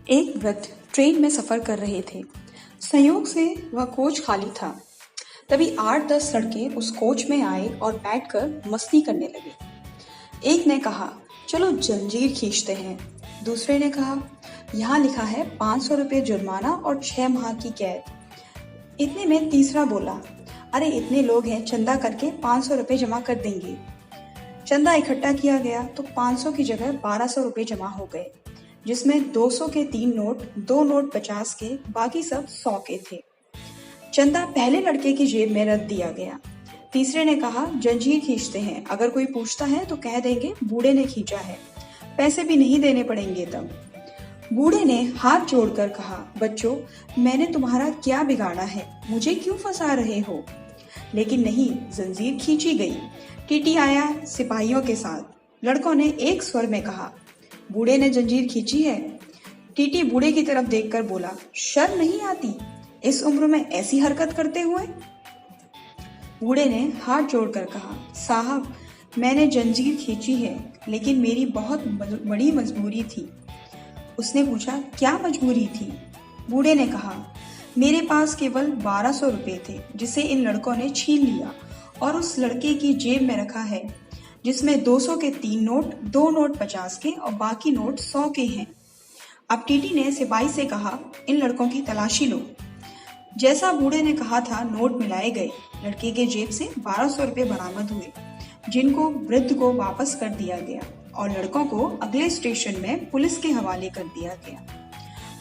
एक वृद्ध ट्रेन में सफर कर रहे थे। संयोग से वह कोच खाली था। तभी 8-10 लड़के उस कोच में आए और बैठकर मस्ती करने लगे। एक ने कहा, चलो जंजीर खींचते हैं। दूसरे ने कहा, यहाँ लिखा है 500 रुपये जुर्माना और 6 माह की कैद। इतने में तीसरा बोला, अरे इतने लोग हैं, चंदा करके 500 रुपये जमा कर देंगे। चंदा इकट्ठा किया गया तो 500 की जगह 1200 रुपये जमा हो गए, जिसमें 200 के 3 नोट, 2 नोट 50 के, बाकी सब 100 के थे। चंदा पहले लड़के की जेब में रख दिया गया। तीसरे ने कहा, जंजीर खींचते हैं, अगर कोई पूछता है तो कह देंगे बूढ़े ने खींचा है, पैसे भी नहीं देने पड़ेंगे तब। बूढ़े ने हाथ जोड़कर कहा, बच्चों, मैंने तुम्हारा क्या बिगाड़ा है, मुझे क्यों फंसा रहे हो? लेकिन नहीं, जंजीर खींची गई। टीटी आया सिपाहियों के साथ। लड़कों ने एक स्वर में कहा, बूढ़े ने जंजीर खींची है। टीटी बूढ़े की तरफ देखकर बोला, शर्म नहीं आती इस उम्र में ऐसी हरकत करते हुए? बूढ़े ने हाथ जोड़कर कहा, साहब, मैंने जंजीर खींची है, लेकिन मेरी बहुत बड़ी मजबूरी थी। उसने पूछा, क्या मजबूरी थी? बूढ़े ने कहा, मेरे पास केवल 1200 रुपये थे, जिसे इन लड़कों ने छीन लिया और उस लड़के की जेब में रखा है, जिसमें 200 के 3 नोट, 2 नोट 50 के और बाकी नोट 100 के हैं। अब टीटी ने सिपाही से कहा, इन लड़कों की तलाशी लो। जैसा बूढ़े ने कहा था, नोट मिलाए गए। लड़के के जेब से 1200 रुपये बरामद हुए, जिनको वृद्ध को वापस कर दिया गया और लड़कों को अगले स्टेशन में पुलिस के हवाले कर दिया गया।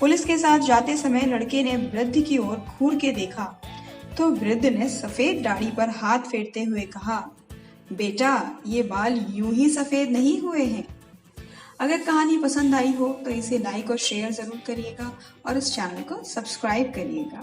पुलिस के साथ जाते समय लड़के ने वृद्ध की ओर घूर के देखा तो वृद्ध ने सफेद दाढ़ी पर हाथ फेरते हुए कहा, बेटा, ये बाल यूं ही सफेद नहीं हुए हैं। अगर कहानी पसंद आई हो तो इसे लाइक और शेयर जरूर करिएगा और इस चैनल को सब्सक्राइब करिएगा।